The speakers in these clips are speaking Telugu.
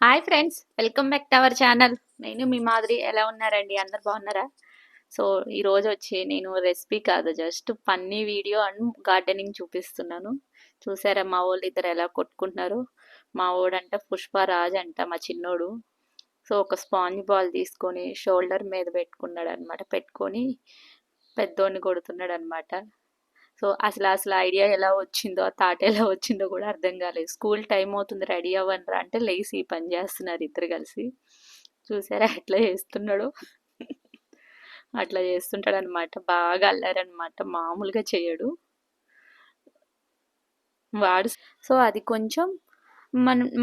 Hi friends, welcome back to our channel. నేను మీ మాదిరి. ఎలా ఉన్నారండి? అందరు బాగున్నారా? సో ఈరోజు వచ్చి నేను రెసిపీ కాదు, just funny video and gardening చూపిస్తున్నాను. చూసారా మా వాళ్ళు ఇద్దరు ఎలా కొట్టుకుంటున్నారు? మా వాడంట పుష్పరాజ్ అంట, మా చిన్నోడు. సో ఒక స్పాంజ్ బాల్ తీసుకొని షోల్డర్ మీద పెట్టుకున్నాడు అనమాట. పెట్టుకొని పెద్దోడిని కొడుతున్నాడు అనమాట. సో అసలు ఐడియా ఎలా వచ్చిందో, ఆ థాట్ ఎలా వచ్చిందో కూడా అర్థం కాలేదు. స్కూల్ టైం అవుతుంది, రెడీ అవ్వనరా అంటే లేసి ఈ పని చేస్తున్నారు ఇద్దరు కలిసి. చూసారా ఎట్లా చేస్తున్నాడు? అట్లా చేస్తుంటాడు అనమాట. బాగా అల్లారనమాట, మామూలుగా చేయడు వాడు. సో అది కొంచెం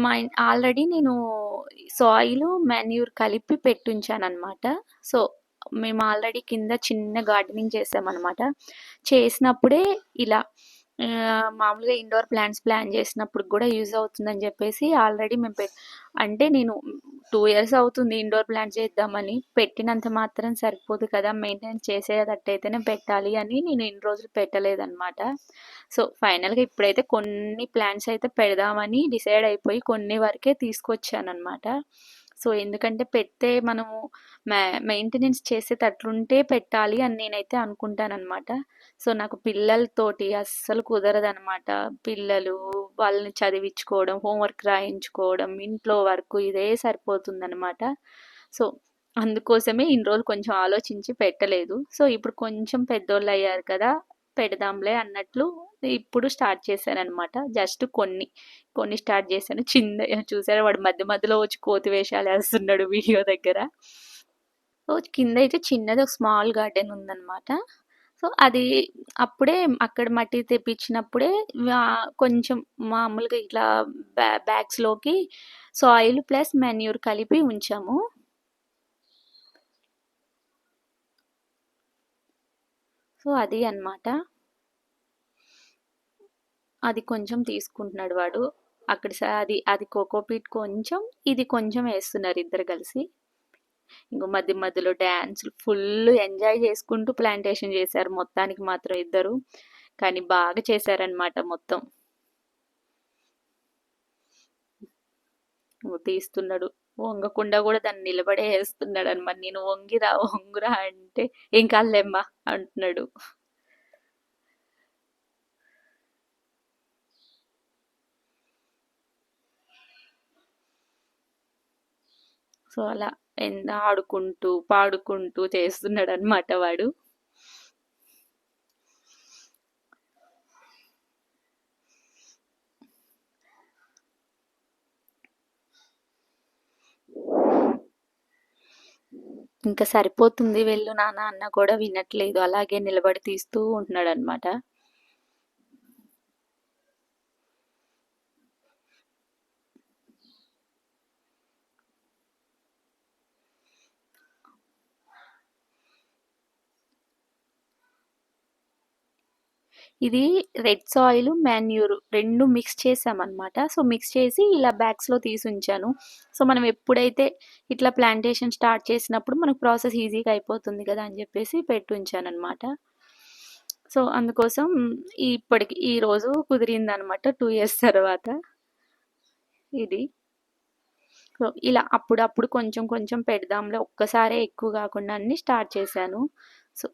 మా ఆల్రెడీ నేను సాయిల్ మాన్యూర్ కలిపి పెట్టుంచాను అనమాట. సో మేము ఆల్రెడీ కింద చిన్న గార్డెనింగ్ చేసామన్నమాట. చేసినప్పుడే ఇలా మామూలుగా ఇండోర్ ప్లాంట్స్ ప్లాన్ చేసినప్పుడు కూడా యూజ్ అవుతుందని చెప్పేసి ఆల్రెడీ మేము అంటే నేను 2 ఇయర్స్ అవుతుంది ఇండోర్ ప్లాంట్స్ చేద్దామని. పెట్టినంత మాత్రం సరిపోదు కదా, మెయింటైన్ చేసేటట్టయితేనే పెట్టాలి అని నేను ఇన్ని రోజులు పెట్టలేదన్నమాట. సో ఫైనల్గా ఇప్పుడైతే కొన్ని ప్లాంట్స్ అయితే పెడదామని డిసైడ్ అయిపోయి కొన్ని వరకే తీసుకొచ్చానమాట. సో ఎందుకంటే పెడితే మనము మెయింటెనెన్స్ చేసేటట్లుంటే పెట్టాలి అని నేనైతే అనుకుంటానన్నమాట. సో నాకు పిల్లలతోటి అస్సలు కుదరదనమాట. పిల్లలు, వాళ్ళని చదివించుకోవడం, హోంవర్క్ రాయించుకోవడం, ఇంట్లో వర్క్ ఇదే సరిపోతుందనమాట. సో అందుకోసమే ఇన్ని రోజులు కొంచెం ఆలోచించి పెట్టలేదు. సో ఇప్పుడు కొంచెం పెద్దోళ్ళు అయ్యారు కదా, పెడదాంలే అన్నట్లు ఇప్పుడు స్టార్ట్ చేశాననమాట. జస్ట్ కొన్ని కొన్ని స్టార్ట్ చేశాను. చిన్న చూసారా, వాడు మధ్య మధ్యలో వచ్చి కోతి వేషాలు వేస్తున్నాడు వీడియో దగ్గర. సో కింద అయితే చిన్నది ఒక స్మాల్ గార్డెన్ ఉందన్నమాట. సో అది అప్పుడే అక్కడ మట్టి తెప్పించినప్పుడే కొంచెం మామూలుగా ఇట్లా బ్యాగ్స్లోకి సాయిల్ ప్లస్ మెన్యూర్ కలిపి ఉంచాము. సో అది అన్నమాట. అది కొంచెం తీసుకుంటున్నాడు వాడు. అక్కడ అది అది కోకోపీట్ కొంచెం, ఇది కొంచెం వేస్తున్నారు ఇద్దరు కలిసి. ఇంకో మధ్య మధ్యలో డ్యాన్సులు ఫుల్ ఎంజాయ్ చేసుకుంటూ ప్లాంటేషన్ చేశారు మొత్తానికి మాత్రం ఇద్దరు. కానీ బాగా చేశారనమాట మొత్తం. తీస్తున్నాడు, వంగకుండా కూడా దాన్ని నిలబడే వేస్తున్నాడు అనమాట. నేను వంగిరా వంగురా అంటే ఏం కాదులేమ్మా అంటున్నాడు. సో అలా ఆడుకుంటూ పాడుకుంటూ చేస్తున్నాడు అనమాట వాడు. ఇంకా సరిపోతుంది వెళ్ళు నాన్న అన్న కూడా వినట్లేదు, అలాగే నిలబడి తీస్తూ ఉంటున్నాడు అనమాట. ఇది రెడ్ సాయిల్ మాన్యూర్ రెండు మిక్స్ చేసామన్నమాట. సో మిక్స్ చేసి ఇలా బ్యాగ్స్లో తీసి ఉంచాను. సో మనం ఎప్పుడైతే ఇట్లా ప్లాంటేషన్ స్టార్ట్ చేసినప్పుడు మనకు ప్రాసెస్ ఈజీగా అయిపోతుంది కదా అని చెప్పేసి పెట్టి ఉంచాను అనమాట. సో అందుకోసం ఇప్పటికి ఈరోజు కుదిరిందనమాట 2 ఇయర్స్ తర్వాత ఇది. సో ఇలా అప్పుడప్పుడు కొంచెం కొంచెం పెడదాంలే, ఒక్కసారే ఎక్కువ కాకుండా అన్ని స్టార్ట్ చేశాను. సో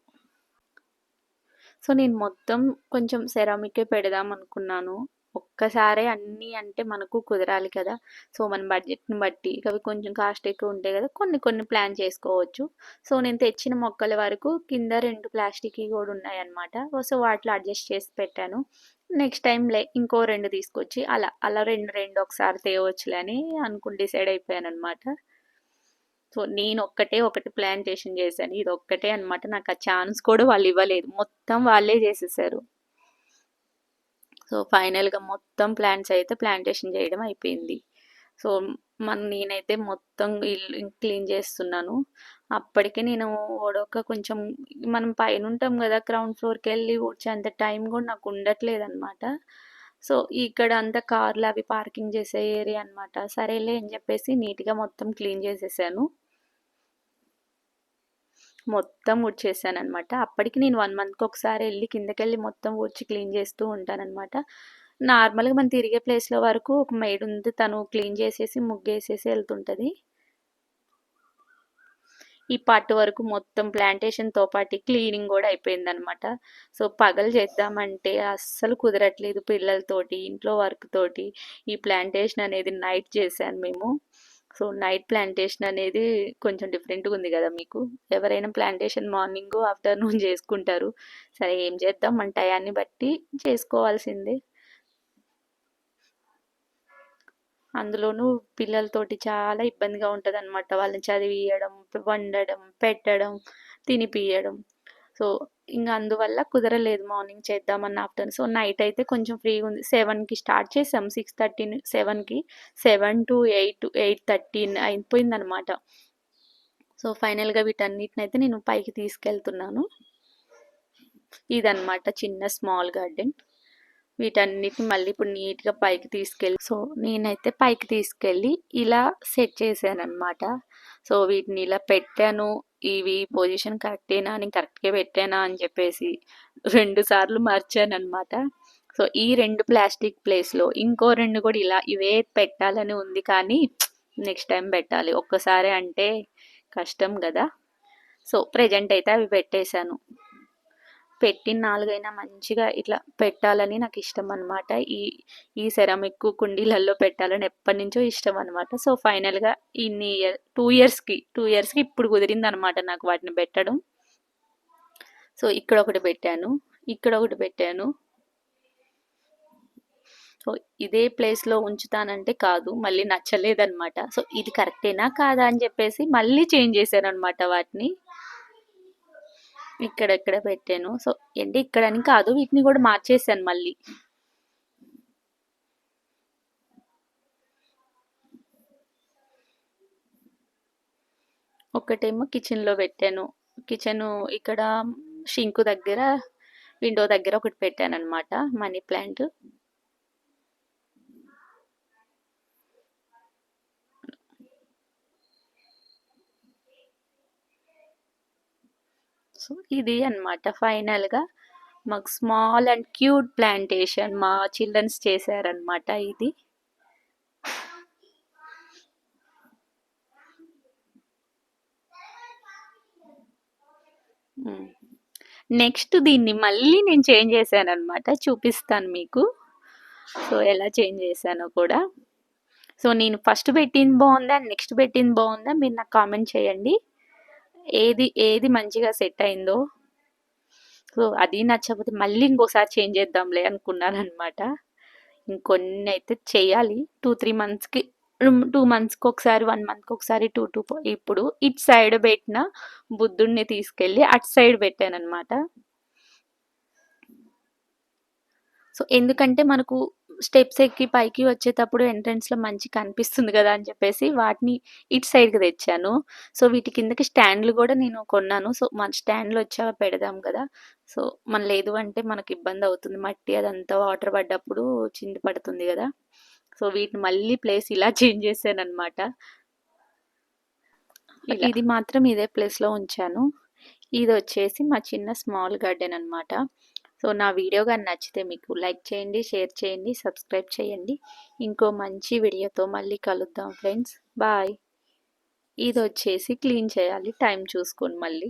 సో నేను మొత్తం కొంచెం సెరామికే పెడదాం అనుకున్నాను. ఒక్కసారే అన్నీ అంటే మనకు కుదరాలి కదా. సో మన బడ్జెట్ని బట్టి అవి కొంచెం కాస్ట్ ఎక్కువ ఉంటాయి కదా, కొన్ని కొన్ని ప్లాన్ చేసుకోవచ్చు. సో నేను తెచ్చిన మొక్కల వరకు కింద 2 ప్లాస్టిక్ కూడా ఉన్నాయన్నమాట. సో వాటిలో అడ్జస్ట్ చేసి పెట్టాను. నెక్స్ట్ టైంలే ఇంకో 2 తీసుకొచ్చి అలా అలా రెండు రెండు ఒకసారి తేవచ్చులే అని అనుకుని డిసైడ్ అయిపోయాను అనమాట. సో నేను ఒకటి ప్లాంటేషన్ చేశాను, ఇది ఒక్కటే అనమాట. నాకు ఆ ఛాన్స్ కూడా వాళ్ళు ఇవ్వలేదు, మొత్తం వాళ్ళే చేసేసారు. సో ఫైనల్గా మొత్తం ప్లాంట్స్ అయితే ప్లాంటేషన్ చేయడం అయిపోయింది. సో నేనైతే మొత్తం ఇల్లు క్లీన్ చేస్తున్నాను. అప్పటికే నేను ఓడొక కొంచెం, మనం పైన ఉంటాం కదా, గ్రౌండ్ ఫ్లోర్కి వెళ్ళి ఊడ్చేంత టైం కూడా నాకు ఉండట్లేదు అనమాట. సో ఇక్కడ అంతా కార్లు అవి పార్కింగ్ చేసే ఏరియా అనమాట. సరేలే అని చెప్పేసి నీట్గా మొత్తం క్లీన్ చేసేసాను. మొత్తం ఊడ్చేసాననమాట. అప్పటికి నేను 1 మంత్‌కి ఒకసారి ఎళ్లి కిందకెళ్ళి మొత్తం ఊడ్చి క్లీన్ చేస్తూ ఉంటాననమాట. నార్మల్‌గా మనం తిరిగే ప్లేస్‌లో వరకు ఒక మెయిడ్ ఉంది. తను క్లీన్ చేసేసి, ముగ్గేసేసి ఎళ్తుంటది. ఈ పార్ట్ వరకు మొత్తం ప్లాంటేషన్‌తో పాటు క్లీనింగ్ గూడా అయిపోయిందనమాట. సో, పగలు చేద్దామంటే అస్సలు కుదరట్లేదు పిల్లలతోటి, ఇంట్లో వర్క్ తోటి. ఈ ప్లాంటేషన్ అనేది నైట్ చేశాను మేము. సో, నైట్ ప్లాంటేషన్ అనేది కొంచెం డిఫరెంట్‌గుంది గదా మీకు. ఎవరైనా ప్లాంటేషన్ మార్నింగు, ఆఫ్టర్‌నూన్ జేసుకుంటారు. సరే ఏం చేద్దాం మన టయాన్ని బట్టి చేసుకోవాల్సిందే. అందులోనూ పిల్లలతోటి చాలా ఇబ్బందిగా ఉంటదనమాట. వాళ్ళని చదివియడం, వండడం, పెట్టడం, తినిపియడం. సో, ఇంగ అందువల్ల కుదరలేదు మార్నింగ్ చేద్దామన్నా ఆఫ్టర్‌నూన్. సో, నైట్ అయితే కొంచెం ఫ్రీగుంది. 7కి స్టార్ట్ చేసాం. 6:30 7కి 7-8, 8:30 అయిపోయిందనమాట. సో, ఫైనల్‌గా వీటన్నిటినైతే నేను పైకి తీసుకెళ్తున్నాను. ఇదనమాట చిన్న స్మాల్ గార్డెన్. వీటన్నిటిని మళ్ళీ ఇప్పుడు నీట్‌గా పైకి తీసుకెళ్ళి సో, నేనైతే పైకి తీసుకెళ్ళి ఇలా సెట్ చేశాననమాట. సో, వీటిని ఇలా పెట్టాను. ఇవి పొజిషన్ కరెక్టేనా? నేను కరెక్ట్‌గే పెట్టానా? అని చెప్పేసి 2 సార్లు మార్చాననమాట. సో, ఈ 2 ప్లాస్టిక్ ప్లేస్‌లో ఇంకో 2 కూడా ఇలా ఇవే పెట్టాలని ఉంది కానీ నెక్స్ట్ టైం పెట్టాలి. ఒక్కసారే అంటే కష్టం గదా! సో, ప్రెజెంట్ అయితే అవి పెట్టేశాను. పెట్టిన 4 అయినా మంచిగా ఇట్లా పెట్టాలని నాకిష్టం అనమాట. ఈ ఈ సెరామిక్ కుండీలల్లో పెట్టాలని ఎప్పటినుంచో ఇష్టం అనమాట. సో, ఫైనల్‌గా ఇన్ని 2 ఇయర్స్‌కి ఇప్పుడు కుదిరిందనమాట నాకు వాటిని పెట్టడం. సో, ఇక్కడొకటి పెట్టాను. ఇక్కడొకటి పెట్టాను. సో, ఇదే ప్లేస్‌లో ఉంచుతానంటే కాదు. మళ్ళీ నచ్చలేదనమాట. సో, ఇది కరెక్టేనా? కాదా? అని చెప్పేసి మళ్ళీ చేంజ్ చేశాననమాట వాటిని. ఇక్కడెక్కడ పెట్టాను. సో, అంటే ఇక్కడని కాదు వీటిని కూడా మార్చేసాను మళ్ళీ. ఒకటేమో కిచెన్‌లో పెట్టాను. కిచెను ఇక్కడ షింకు దగ్గర, విండో దగ్గర ఒకటి పెట్టాననమాట మనీ ప్లాంట్. సో, ఇది అనమాట ఫైనల్‌గా మాకు స్మాల్ అండ్ క్యూట్ ప్లాంటేషన్ మా చిల్డ్రన్స్ చేశారనమాట ఇది. నెక్స్ట్ దీన్ని మళ్ళీ నేను చేంజ్ చేశాననమాట. చూపిస్తాను మీకు. సో, ఎలా చేంజ్ చేశానో కూడా. సో, నేను ఫస్ట్ పెట్టింది బావుందా? నెక్స్ట్ పెట్టింది బావుందా? మీరు నాకు కామెంట్ చేయండి. ఏది మంచిగా సెట్ అయిందో. సో, అది నచ్చకపోతే మళ్ళీ ఇంకోసారి చేంజ్ చేద్దాంలే అనుకున్నాననమాట. ఇంకొన్ని అయితే చేయాలి. 2-3 మంత్స్‌కి 2 మంత్స్‌కి ఒకసారి, 1 మంత్‌కి ఒకసారి ఇప్పుడు ఇటు సైడ్ పెట్టిన బుద్ధుడిని తీసుకెళ్ళి అటు సైడ్ పెట్టాననమాట. సో, ఎందుకంటే మనకు స్టెప్స్ ఎక్కి పైకి వచ్చేటప్పుడు ఎంట్రన్స్‌లో మంచిగా కనిపిస్తుంది గదా! అని చెప్పేసి వాటిని ఇటు సైడ్‌కి తెచ్చాను. సో, వీటి కిందకి స్టాండ్‌లు గూడా నేను కొన్నాను. సో, మన స్టాండ్‌లు వచ్చాక పెడదాం గదా! సో, లేదు అంటే మనకి ఇబ్బందవుతుంది. మట్టి అదంతా వాటర్ పడ్డప్పుడు చింది పడుతుంది గదా! సో, వీటిని మళ్ళీ ప్లేస్ ఇలా చేంజ్ చేశాననమాట. ఇది మాత్రం ఇదే ప్లేస్‌లో ఉంచాను. ఇదొచ్చేసి మా చిన్న స్మాల్ గార్డెన్ అనమాట. సో, నా వీడియో గాని నచ్చితే మీకు లైక్ చేయండి, షేర్ చేయండి, సబ్స్క్రైబ్ చేయండి. ఇంకో మంచి వీడియోతో మళ్ళీ కలుద్దాం ఫ్రెండ్స్. బాయ్. ఇదొచ్చేసి క్లీన్ చేయాలి టైం చూసుకొని మళ్ళీ.